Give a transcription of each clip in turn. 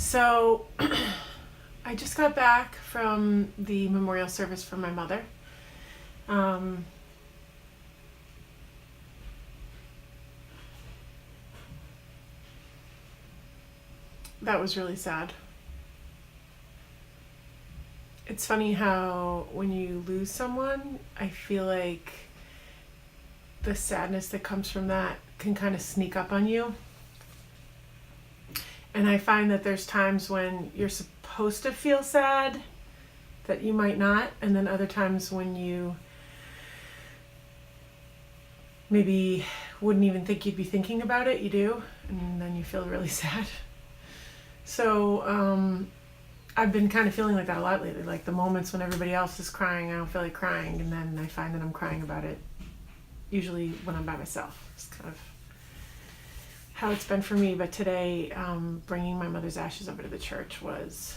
So I just got back from the memorial service for my mother. Um, that was really sad. It's funny how when you lose someone, I feel like the sadness that comes from that can kind of sneak up on you. And I find that there's times when you're supposed to feel sad that you might not, and then other times when you maybe wouldn't even think you'd be thinking about it, you do, and then you feel really sad. So I've been kind of feeling like that a lot lately, like the moments when everybody else is crying, I don't feel like crying, and then I find that I'm crying about it, usually when I'm by myself. It's kind of how it's been for me. But today, bringing my mother's ashes over to the church was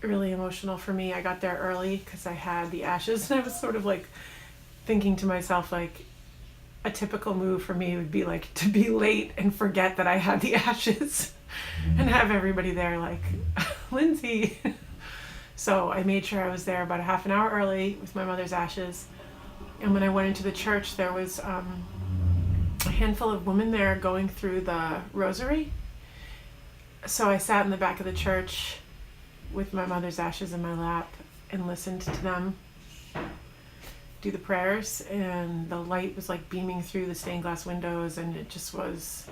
really emotional for me. I got there early because I had the ashes, and I was sort of like thinking to myself, like, a typical move for me would be like to be late and forget that I had the ashes and have everybody there like, Lindsey. So I made sure I was there about a half an hour early with my mother's ashes. And when I went into the church, there was a handful of women there going through the rosary. So I sat in the back of the church with my mother's ashes in my lap and listened to them do the prayers, and the light was like beaming through the stained glass windows, and it just was,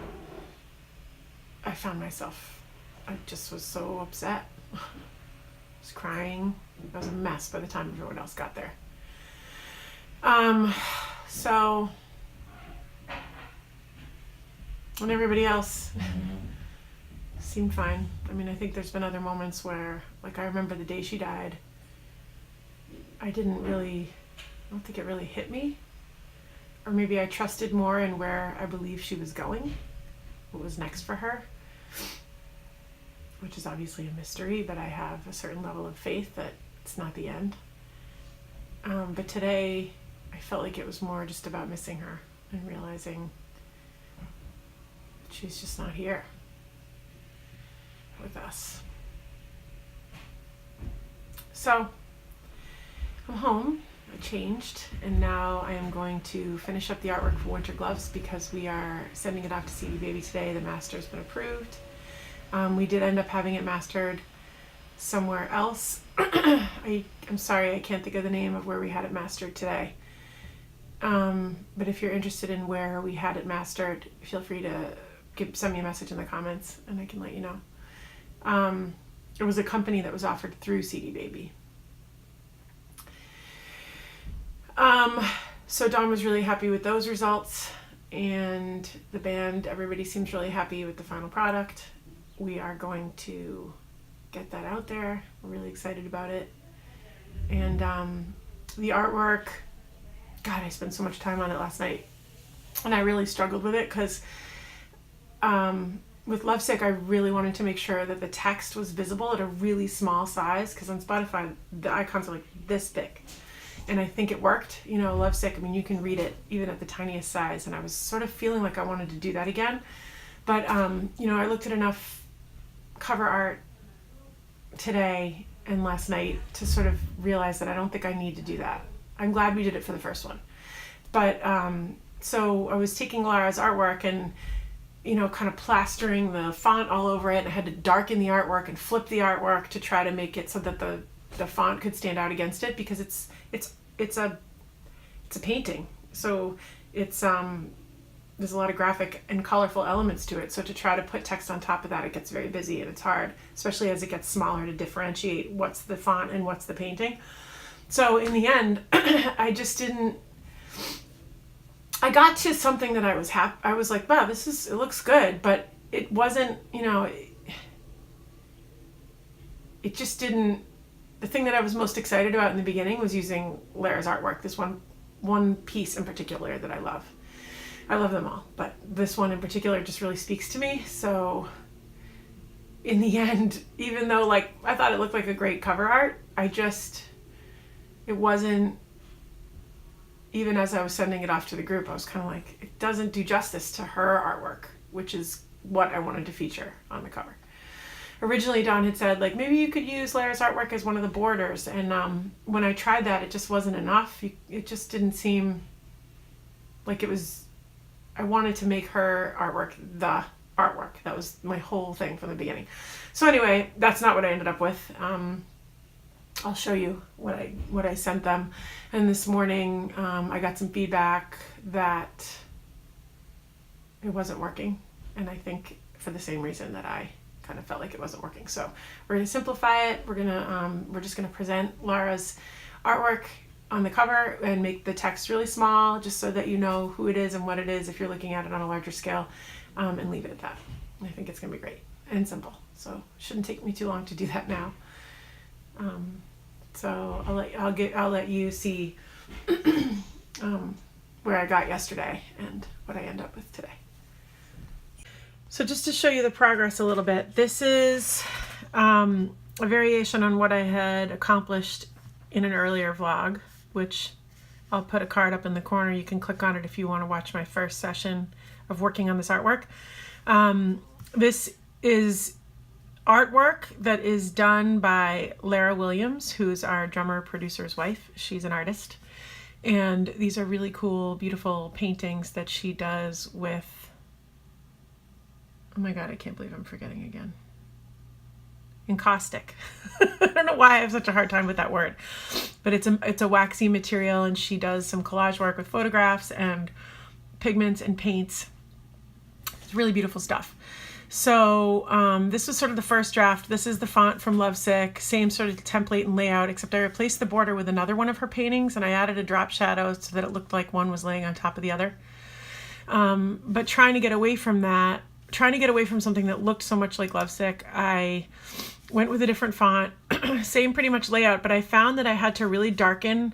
I found myself, I just was so upset. I was crying. I was a mess by the time everyone else got there. So, and everybody else seemed fine. I mean, I think there's been other moments where, like, I remember the day she died, I don't think it really hit me. Or maybe I trusted more in where I believed she was going, what was next for her, which is obviously a mystery, but I have a certain level of faith that it's not the end. But today, I felt like it was more just about missing her and realizing that she's just not here with us. So, I'm home. I changed, and now I am going to finish up the artwork for Winter Gloves because we are sending it off to CD Baby today. The master's been approved. We did end up having it mastered somewhere else. I'm sorry, I can't think of the name of where we had it mastered today. But if you're interested in where we had it mastered, feel free to send me a message in the comments and I can let you know. It was a company that was offered through CD Baby. So Dawn was really happy with those results, and the band, everybody seems really happy with the final product. We are going to get that out there. We're really excited about it. And the artwork, God, I spent so much time on it last night, and I really struggled with it because with Lovesick, I really wanted to make sure that the text was visible at a really small size, because on Spotify, the icons are like this big. And I think it worked. You know, Lovesick, I mean, you can read it even at the tiniest size, and I was sort of feeling like I wanted to do that again. But, you know, I looked at enough cover art today and last night to sort of realize that I don't think I need to do that. I'm glad we did it for the first one. But, so I was taking Lara's artwork and, you know, kind of plastering the font all over it, and I had to darken the artwork and flip the artwork to try to make it so that the font could stand out against it, because it's a painting, so it's there's a lot of graphic and colorful elements to it, so to try to put text on top of that, it gets very busy, and it's hard, especially as it gets smaller, to differentiate what's the font and what's the painting. So in the end, I got to something that I was happy. I was like, wow, it looks good, but it wasn't, you know, it just didn't. The thing that I was most excited about in the beginning was using Lara's artwork. This one piece in particular that I love. I love them all, but this one in particular just really speaks to me. So in the end, even though like I thought it looked like a great cover art, it wasn't, even as I was sending it off to the group, I was kind of like, it doesn't do justice to her artwork, which is what I wanted to feature on the cover. Originally, Don had said, like, maybe you could use Lara's artwork as one of the borders. And when I tried that, it just wasn't enough. It just didn't seem like it was, I wanted to make her artwork the artwork. That was my whole thing from the beginning. So anyway, that's not what I ended up with. I'll show you what I sent them. And this morning, I got some feedback that it wasn't working. And I think for the same reason that I kind of felt like it wasn't working. So we're going to simplify it. We're just going to present Lara's artwork on the cover and make the text really small, just so that you know who it is and what it is if you're looking at it on a larger scale, and leave it at that. I think it's going to be great and simple. So it shouldn't take me too long to do that now. So I'll let you see where I got yesterday and what I end up with today. So just to show you the progress a little bit, this is a variation on what I had accomplished in an earlier vlog, which I'll put a card up in the corner. You can click on it if you want to watch my first session of working on this artwork. This is artwork that is done by Lara Williams, who's our drummer producer's wife. She's an artist. And these are really cool, beautiful paintings that she does with, oh my God, I can't believe I'm forgetting again. Encaustic. I don't know why I have such a hard time with that word, but it's a waxy material, and she does some collage work with photographs and pigments and paints. It's really beautiful stuff. So this was sort of the first draft. This is the font from Lovesick, same sort of template and layout, except I replaced the border with another one of her paintings, and I added a drop shadow so that it looked like one was laying on top of the other. But trying to get away from that, trying to get away from something that looked so much like Lovesick, I went with a different font, same pretty much layout, but I found that I had to really darken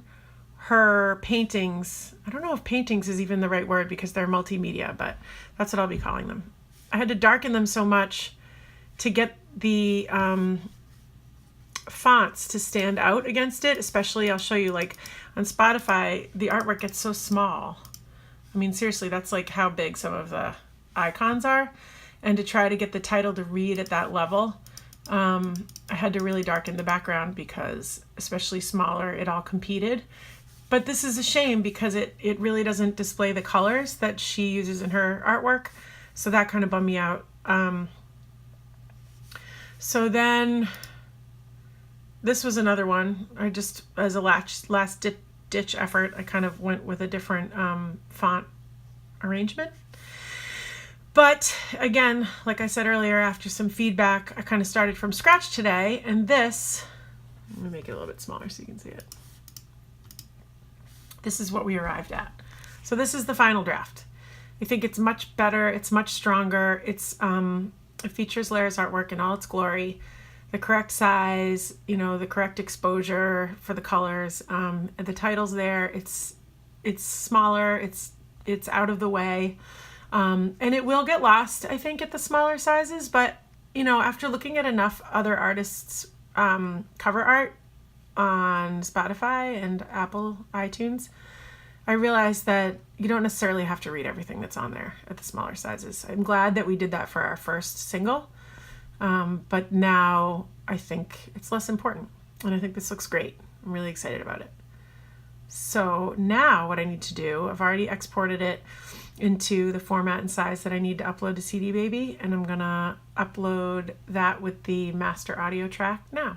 her paintings. I don't know if paintings is even the right word because they're multimedia, but that's what I'll be calling them. I had to darken them so much to get the fonts to stand out against it, especially I'll show you, like on Spotify, the artwork gets so small. I mean, seriously, that's like how big some of the icons are. And to try to get the title to read at that level, I had to really darken the background because, especially smaller, it all competed. But this is a shame because it really doesn't display the colors that she uses in her artwork. So that kind of bummed me out. So then this was another one. I just, as a last ditch effort, I kind of went with a different font arrangement. But again, like I said earlier, after some feedback, I kind of started from scratch today. And this, let me make it a little bit smaller so you can see it. This is what we arrived at. So this is the final draft. I think it's much better. It's much stronger. It features Lara's artwork in all its glory, the correct size, the correct exposure for the colors. And the title's there. It's smaller. It's out of the way. And it will get lost, I think, at the smaller sizes. But, after looking at enough other artists' cover art on Spotify and Apple iTunes, I realized that you don't necessarily have to read everything that's on there at the smaller sizes. I'm glad that we did that for our first single. But now I think it's less important. And I think this looks great. I'm really excited about it. So now what I need to do, I've already exported it into the format and size that I need to upload to CD Baby, and I'm gonna upload that with the master audio track now.